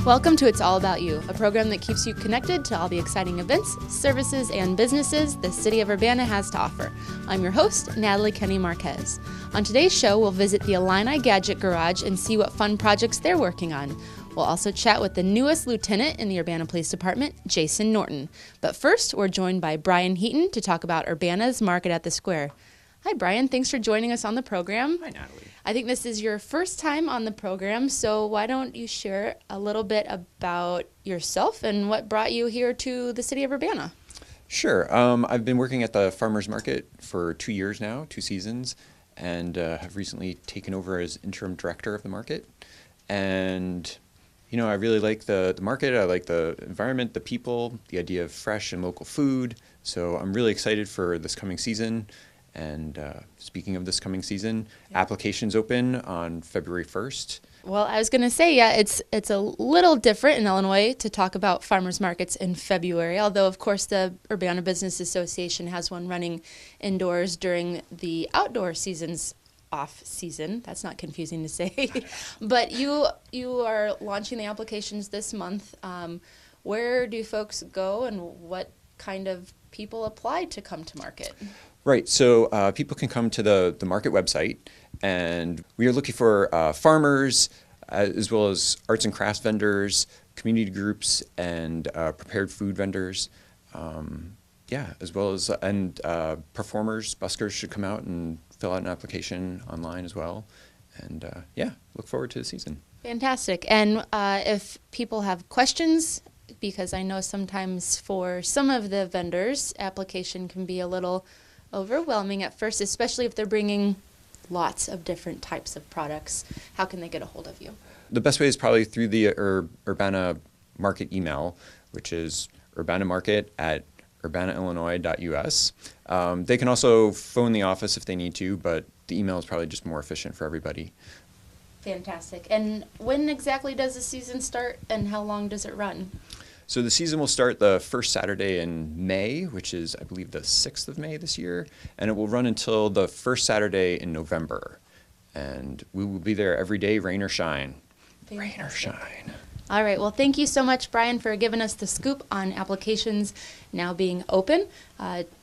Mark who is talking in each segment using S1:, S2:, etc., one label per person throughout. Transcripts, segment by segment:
S1: Welcome to It's All About You, a program that keeps you connected to all the exciting events, services, and businesses the city of Urbana has to offer. I'm your host, Natalie Kenny Marquez. On today's show, we'll visit the Illini Gadget Garage and see what fun projects they're working on. We'll also chat with the newest lieutenant in the Urbana Police Department, Jason Norton. But first, we're joined by Bryan Heaton to talk about Urbana's Market at the Square. Hi, Bryan. Thanks for joining us on the program.
S2: Hi, Natalie.
S1: I think this is your first time on the program, so why don't you share a little bit about yourself and what brought you here to the city of Urbana?
S2: Sure. I've been working at the farmers market for 2 years now, 2 seasons, and have recently taken over as interim director of the market. And, you know, I really like the market. I like the environment, the people, the idea of fresh and local food. So I'm really excited for this coming season. And speaking of this coming season, applications open on February 1st.
S1: Well, I was going to say, it's a little different in Illinois to talk about farmers markets in February, although, of course, the Urbana Business Association has one running indoors during the outdoor season's off season. That's not confusing to say. But you are launching the applications this month. Where do folks go and what kind of people apply to come to market?
S2: Right, so people can come to the market website, and we are looking for farmers as well as arts and crafts vendors, community groups, and prepared food vendors. As well as performers, buskers should come out and fill out an application online as well. And look forward to the season. Fantastic.
S1: And if people have questions, because I know sometimes for some of the vendors, application can be a little overwhelming at first, especially if they're bringing lots of different types of products. How can they get a hold of you?
S2: The best way is probably through the Urbana Market email, which is urbanamarket@urbanaillinois.us. They can also phone the office if they need to, but the email is probably just more efficient for everybody.
S1: Fantastic. And when exactly does the season start, and how long does it run?
S2: So the season will start the first Saturday in May, which is, I believe, the 6th of May this year, and it will run until the first Saturday in November. And we will be there every day, rain or shine.
S1: Fantastic.
S2: Rain or shine.
S1: All right. Well, thank you so much, Bryan, for giving us the scoop on applications now being open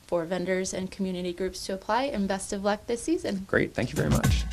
S1: for vendors and community groups to apply, and best of luck this season.
S2: Great. Thank you very much.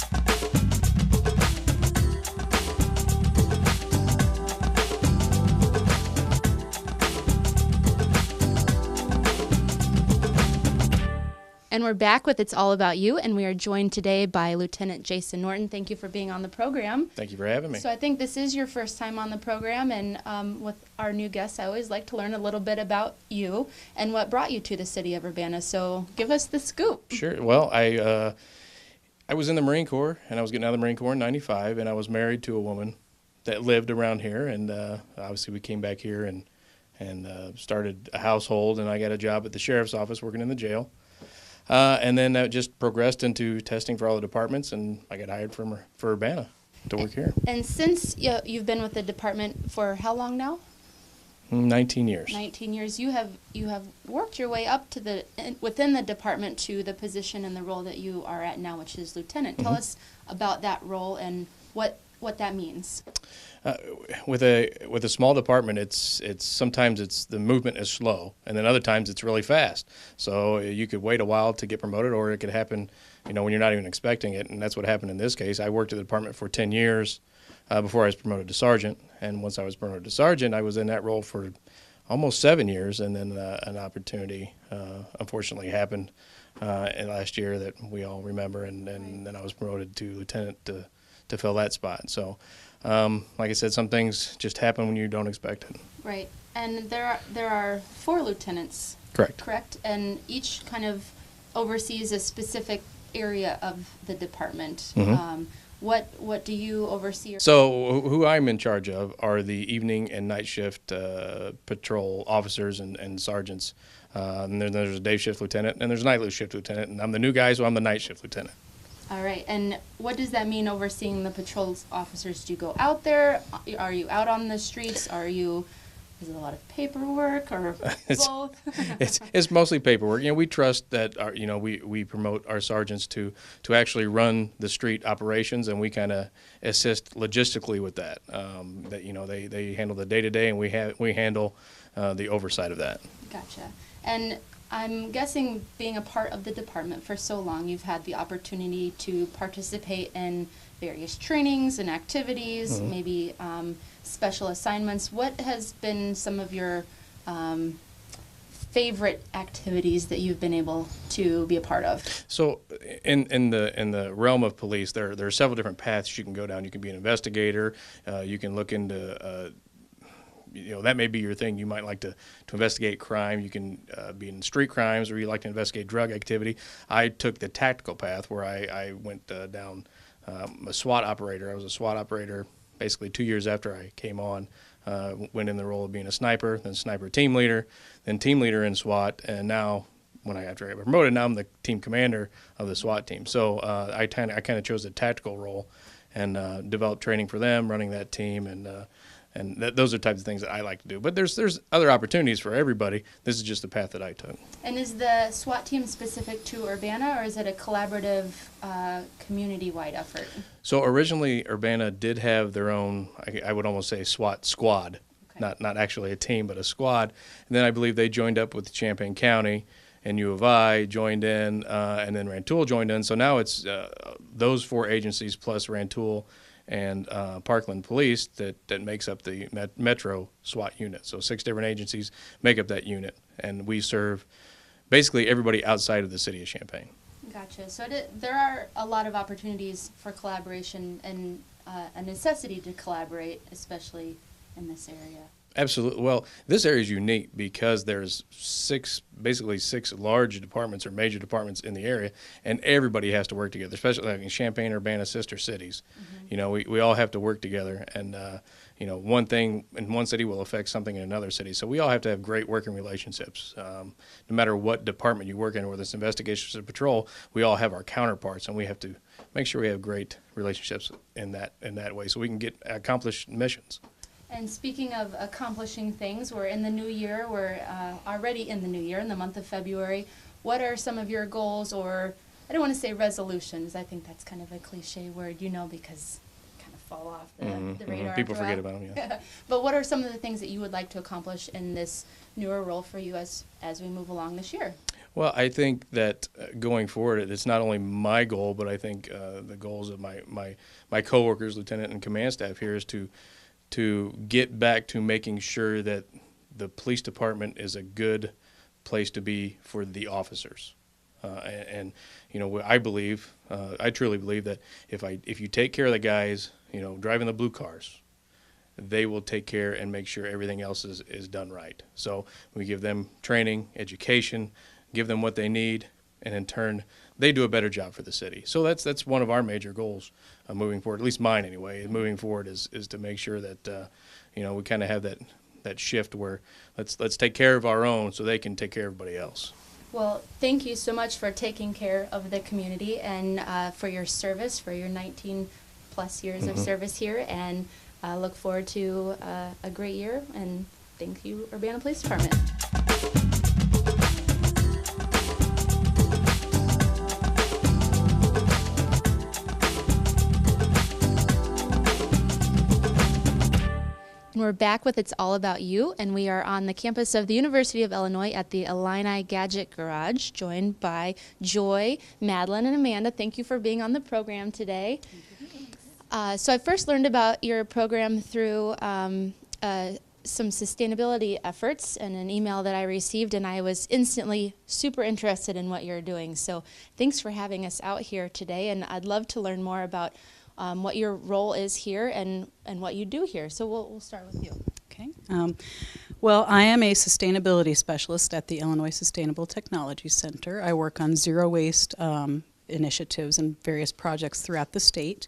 S1: And we're back with It's All About You, and we are joined today by Lieutenant Jason Norton. Thank you for being on the program.
S3: Thank you for having me.
S1: So I think this is your first time on the program, and with our new guests, I always like to learn a little bit about you and what brought you to the city of Urbana. So give us the scoop.
S3: Sure. Well, I was in the Marine Corps, and I was getting out of the Marine Corps in '95, and I was married to a woman that lived around here, and obviously we came back here and started a household, and I got a job at the sheriff's office working in the jail. And then that just progressed into testing for all the departments, and I got hired for Urbana to work here.
S1: And since you've been with the department for how long now?
S3: 19 years.
S1: 19 years. You have worked your way up to within the department to the position and the role that you are at now, which is lieutenant. Tell us about that role and what that means.
S3: With a small department, it's sometimes the movement is slow, and then other times it's really fast. So you could wait a while to get promoted, or it could happen, when you're not even expecting it. And that's what happened in this case. I worked at the department for 10 years before I was promoted to sergeant, and once I was promoted to sergeant, I was in that role for almost 7 years, and then an opportunity unfortunately happened last year that we all remember, and then I was promoted to lieutenant to fill that spot. So. Like I said, some things just happen when you don't expect it.
S1: Right, and there are 4 lieutenants.
S3: Correct.
S1: And each kind of oversees a specific area of the department. What do you oversee?
S3: So who I'm in charge of are the evening and night shift patrol officers and sergeants. And there's a day shift lieutenant, and there's a night shift lieutenant, and I'm the new guy, so I'm the night shift lieutenant.
S1: All right, and what does that mean, overseeing the patrol officers? Do you go out there? Are you out on the streets? Are you Is it a lot of paperwork or both?
S3: It's mostly paperwork. We trust that we promote our sergeants to actually run the street operations, and we kind of assist logistically with that. They handle the day-to-day, and we handle the oversight of that.
S1: Gotcha. And I'm guessing, being a part of the department for so long, you've had the opportunity to participate in various trainings and activities, maybe special assignments. What has been some of your favorite activities that you've been able to be a part of? So
S3: in the realm of police, there are several different paths you can go down. You can be an investigator. You can look into that may be your thing. You might like to investigate crime. You can be in street crimes, or you like to investigate drug activity. I took the tactical path, where I went down a SWAT operator. I was a SWAT operator basically 2 years after I came on. Went in the role of being a sniper, then sniper team leader, then team leader in SWAT, and now after I got promoted, now I'm the team commander of the SWAT team. So I kind of chose a tactical role and developed training for them, running that team, and those are types of things that I like to do. But there's other opportunities for everybody. This is just the path that I took.
S1: And is the SWAT team specific to Urbana, or is it a collaborative, community-wide effort?
S3: So originally, Urbana did have their own, I would almost say, SWAT squad. Okay. Not actually a team, but a squad. And then I believe they joined up with Champaign County, and U of I joined in, and then Rantoul joined in. So now it's those four agencies plus Rantoul and Parkland Police that makes up the Metro SWAT unit. So 6 different agencies make up that unit, and we serve basically everybody outside of the city of Champaign.
S1: Gotcha. So there are a lot of opportunities for collaboration and a necessity to collaborate, especially in this area.
S3: Absolutely. Well, this area is unique because there's basically six large departments or major departments in the area, and everybody has to work together, especially like in Champaign, Urbana, sister cities. Mm-hmm. We all have to work together, and one thing in one city will affect something in another city. So we all have to have great working relationships. No matter what department you work in, whether it's investigations or patrol, we all have our counterparts, and we have to make sure we have great relationships in that way, so we can accomplish missions.
S1: And speaking of accomplishing things, we're in the new year. We're already in the new year, in the month of February. What are some of your goals, or I don't want to say resolutions. I think that's kind of a cliche word, because kind of fall off the radar.
S3: People forget about them, yeah.
S1: But what are some of the things that you would like to accomplish in this newer role for you as we move along this year?
S3: Well, I think that going forward, it's not only my goal, but I think the goals of my coworkers, lieutenant and command staff here, is to get back to making sure that the police department is a good place to be for the officers. I believe, I truly believe that if you take care of the guys, driving the blue cars, they will take care and make sure everything else is done right. So we give them training, education, give them what they need, and in turn, they do a better job for the city. So that's one of our major goals moving forward, at least mine anyway. Moving forward is to make sure that we kind of have that shift where let's take care of our own so they can take care of everybody else.
S1: Well, thank you so much for taking care of the community and for your service, for your 19 plus years of service here, and look forward to a great year, and thank you, Urbana Police Department. And we're back with It's All About You, and we are on the campus of the University of Illinois at the Illini Gadget Garage, joined by Joy, Madeline, and Amanda. Thank you for being on the program today. So I first learned about your program through some sustainability efforts and an email that I received, and I was instantly super interested in what you're doing. So thanks for having us out here today, and I'd love to learn more about what your role is here and what you do here. So we'll start with you.
S4: Okay. Well, I am a sustainability specialist at the Illinois Sustainable Technology Center. I work on zero waste initiatives and various projects throughout the state.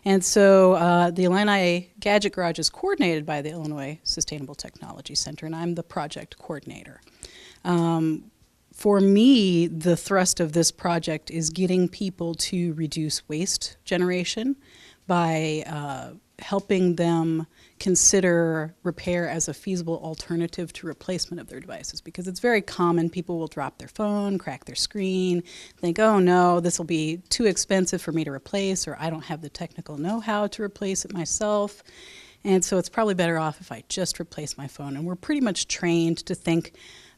S4: And so the Illini Gadget Garage is coordinated by the Illinois Sustainable Technology Center, and I'm the project coordinator. For me, the thrust of this project is getting people to reduce waste generation by helping them consider repair as a feasible alternative to replacement of their devices, because it's very common. People will drop their phone, crack their screen, think, oh no, this will be too expensive for me to replace, or I don't have the technical know-how to replace it myself. And so it's probably better off if I just replace my phone. And we're pretty much trained to think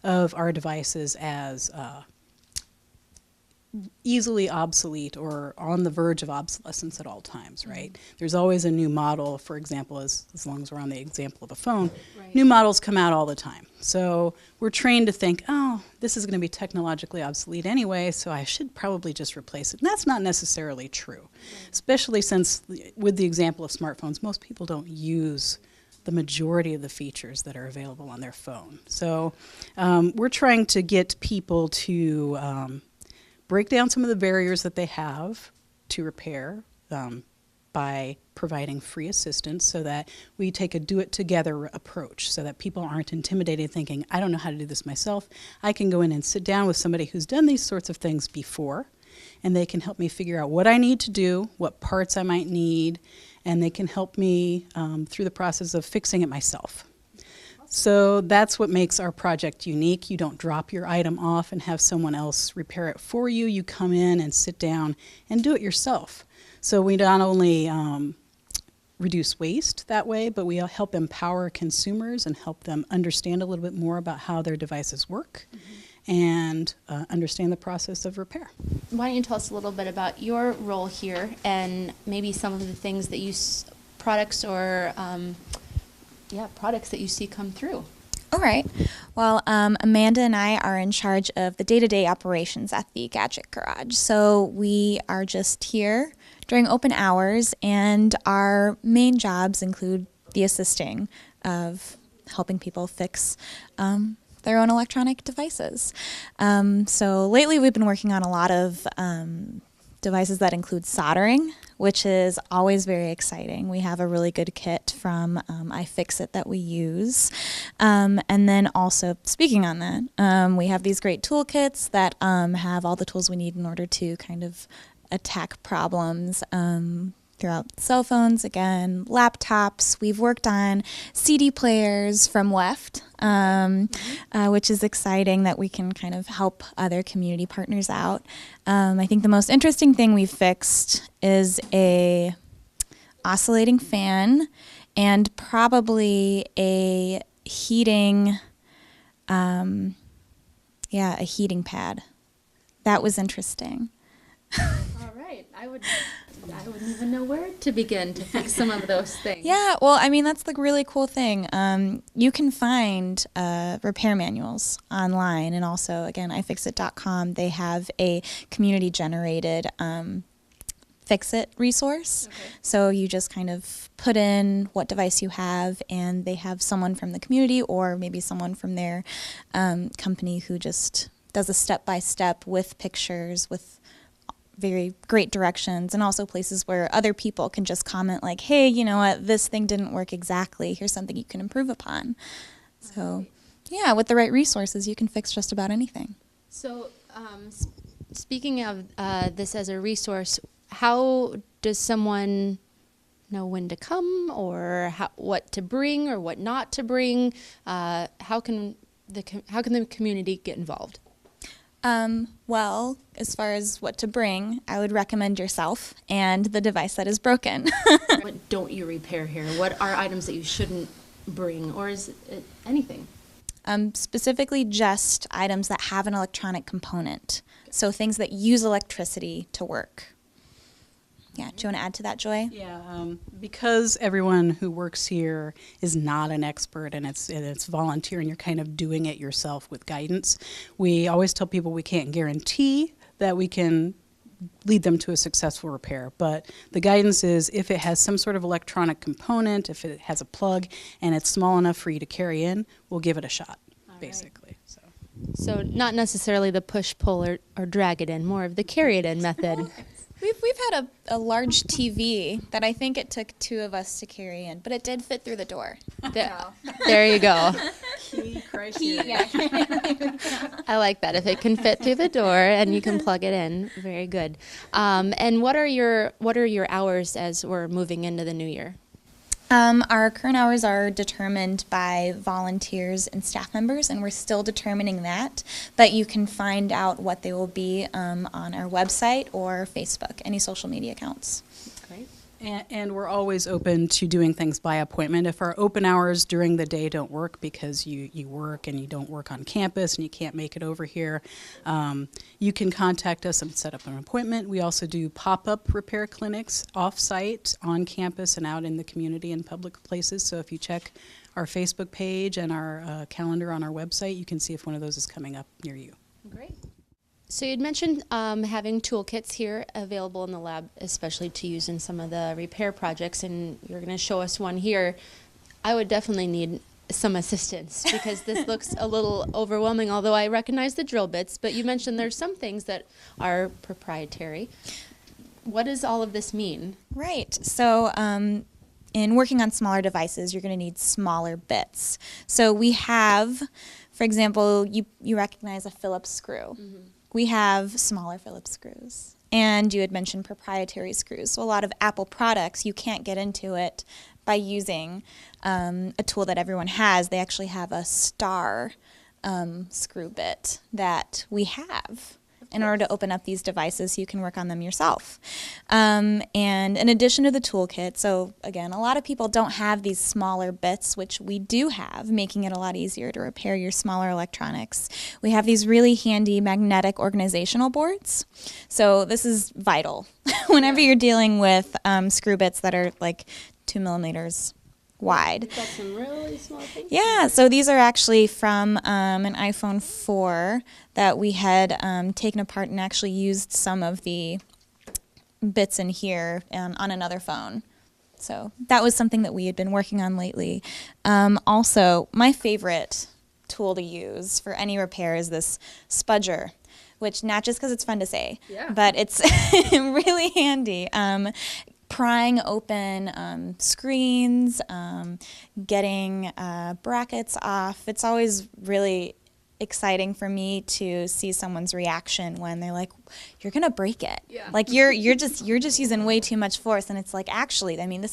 S4: of our devices as easily obsolete or on the verge of obsolescence at all times, right? There's always a new model, for example, as long as we're on the example of a phone, new models come out all the time. So we're trained to think, oh, this is going to be technologically obsolete anyway, so I should probably just replace it. And that's not necessarily true, especially since, with the example of smartphones, most people don't use the majority of the features that are available on their phone. So we're trying to get people to break down some of the barriers that they have to repair by providing free assistance, so that we take a do-it-together approach, so that people aren't intimidated thinking, I don't know how to do this myself. I can go in and sit down with somebody who's done these sorts of things before, and they can help me figure out what I need to do, what parts I might need, and they can help me through the process of fixing it myself. So that's what makes our project unique. You don't drop your item off and have someone else repair it for you. You come in and sit down and do it yourself. So we not only reduce waste that way, but we help empower consumers and help them understand a little bit more about how their devices work and understand the process of repair.
S1: Why don't you tell us a little bit about your role here and maybe some of the things that you, products that you see come through.
S5: All right. Well, Amanda and I are in charge of the day-to-day operations at the Gadget Garage. So we are just here during open hours, and our main jobs include the assisting of helping people fix their own electronic devices. So lately we've been working on a lot of devices that include soldering, which is always very exciting. We have a really good kit from iFixit that we use. And then also, speaking on that, we have these great toolkits that have all the tools we need in order to kind of attack problems throughout cell phones, again, laptops. We've worked on CD players from Left, which is exciting that we can kind of help other community partners out. I think the most interesting thing we've fixed is a oscillating fan and probably a heating, a heating pad. That was interesting.
S1: All right. I wouldn't even know where to begin to fix some of those things.
S5: Yeah, well, I mean, that's the really cool thing. You can find repair manuals online, and also, again, iFixit.com. They have a community-generated Fix-It resource. Okay. So you just kind of put in what device you have, and they have someone from the community or maybe someone from their company who just does a step-by-step with pictures, with very great directions, and also places where other people can just comment like, hey, you know what, this thing didn't work exactly. Here's something you can improve upon. So, yeah, with the right resources, you can fix just about anything.
S1: So, speaking of this as a resource, how does someone know when to come, or what to bring or what not to bring? How can the community get involved?
S5: Well, as far as what to bring, I would recommend yourself and the device that is broken.
S1: What don't you repair here? What are items that you shouldn't bring, or is it anything?
S5: Specifically just items that have an electronic component, so things that use electricity to work. Yeah, do you want to add to that, Joy?
S4: Yeah, because everyone who works here is not an expert, and it's volunteer, and you're kind of doing it yourself with guidance. We always tell people we can't guarantee that we can lead them to a successful repair, but the guidance is if it has some sort of electronic component, if it has a plug, and it's small enough for you to carry in, we'll give it a shot, basically.
S1: So not necessarily the push-pull or drag it in, more of the carry it in method.
S5: We've had a large TV that I think it took 2 of us to carry in, but it did fit through the door.
S1: There you go.
S4: Key criteria.
S1: I like that. If it can fit through the door and you can plug it in, very good. And what are your hours as we're moving into the new year?
S5: Our current hours are determined by volunteers and staff members, and we're still determining that. But you can find out what they will be on our website or Facebook, any social media accounts.
S1: Great.
S4: And we're always open to doing things by appointment. If our open hours during the day don't work because you work and you don't work on campus and you can't make it over here, you can contact us and set up an appointment. We also do pop-up repair clinics off-site, on campus, and out in the community and public places. So if you check our Facebook page and our calendar on our website, you can see if one of those is coming up near you.
S1: Great. So you'd mentioned having toolkits here available in the lab, especially to use in some of the repair projects, and you're going to show us one here. I would definitely need some assistance because this looks a little overwhelming, although I recognize the drill bits, but you mentioned there's some things that are proprietary. What does all of this mean?
S5: Right. So in working on smaller devices, you're going to need smaller bits. So we have, for example, you recognize a Phillips screw. Mm-hmm. We have smaller Phillips screws. And you had mentioned proprietary screws. So a lot of Apple products, you can't get into it by using a tool that everyone has. They actually have a star screw bit that we have in order to open up these devices so you can work on them yourself. And in addition to the toolkit, so again, a lot of people don't have these smaller bits, which we do have, making it a lot easier to repair your smaller electronics. We have these really handy magnetic organizational boards. So this is vital whenever you're dealing with screw bits that are like 2 millimeters wide.
S1: You've got some really small things.
S5: Yeah, so these are actually from an iPhone 4 that we had taken apart and actually used some of the bits in here on another phone. So that was something that we had been working on lately. Also, my favorite tool to use for any repair is this spudger, which not just because it's fun to say, but it's really handy. Prying open screens, getting brackets off. It's always really exciting for me to see someone's reaction when they're like, "You're gonna break it." Yeah. Like you're just using way too much force, and it's like, actually, I mean,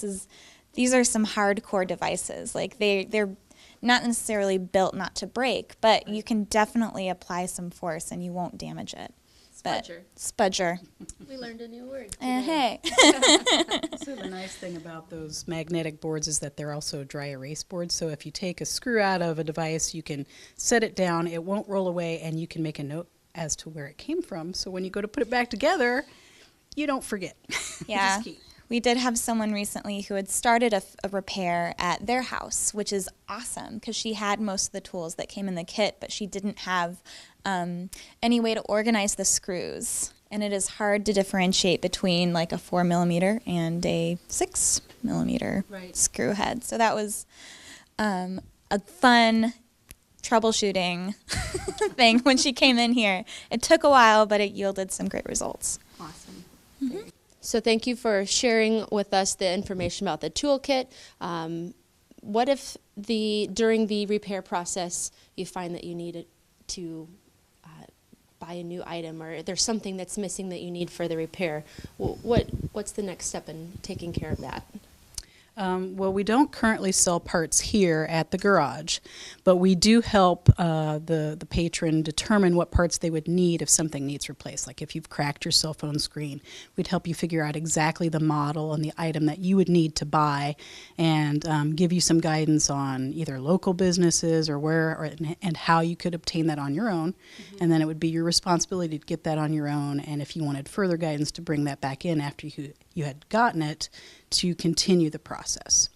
S5: these are some hardcore devices. Like they're not necessarily built not to break, but you can definitely apply some force and you won't damage it. Spudger.
S1: We learned a new word.
S5: Hey.
S4: So the nice thing about those magnetic boards is that they're also dry erase boards. So if you take a screw out of a device, you can set it down, it won't roll away, and you can make a note as to where it came from. So when you go to put it back together, you don't forget.
S5: Yeah.
S4: Which is key.
S5: We did have someone recently who had started a repair at their house, which is awesome because she had most of the tools that came in the kit, but she didn't have any way to organize the screws. And it is hard to differentiate between like a 4 millimeter and a 6 millimeter screw head. So that was a fun troubleshooting thing when she came in here. It took a while, but it yielded some great results.
S1: Awesome. Mm-hmm. So thank you for sharing with us the information about the toolkit. What if during the repair process you find that you need to buy a new item, or there's something that's missing that you need for the repair? What's the next step in taking care of that?
S4: Well, we don't currently sell parts here at the garage, but we do help the patron determine what parts they would need if something needs replaced. Like if you've cracked your cell phone screen, we'd help you figure out exactly the model and the item that you would need to buy, and give you some guidance on either local businesses or and how you could obtain that on your own. Mm-hmm. And then it would be your responsibility to get that on your own, and if you wanted further guidance, to bring that back in after you had gotten it, to continue the process.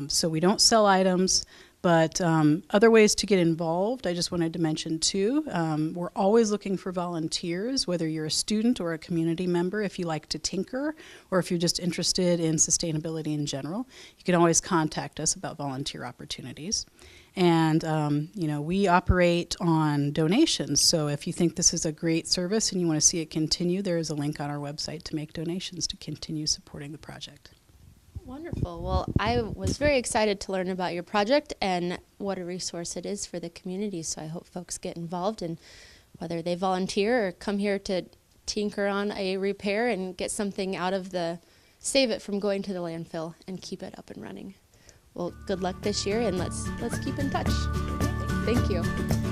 S4: So we don't sell items, but other ways to get involved, I just wanted to mention too. We're always looking for volunteers, whether you're a student or a community member. If you like to tinker, or if you're just interested in sustainability in general, you can always contact us about volunteer opportunities. And we operate on donations. So if you think this is a great service and you want to see it continue, there is a link on our website to make donations to continue supporting the project.
S1: Wonderful. Well, I was very excited to learn about your project and what a resource it is for the community. So I hope folks get involved, and whether they volunteer or come here to tinker on a repair and get something out of the save it from going to the landfill, and keep it up and running. Well, good luck this year, and let's keep in touch. Thank you.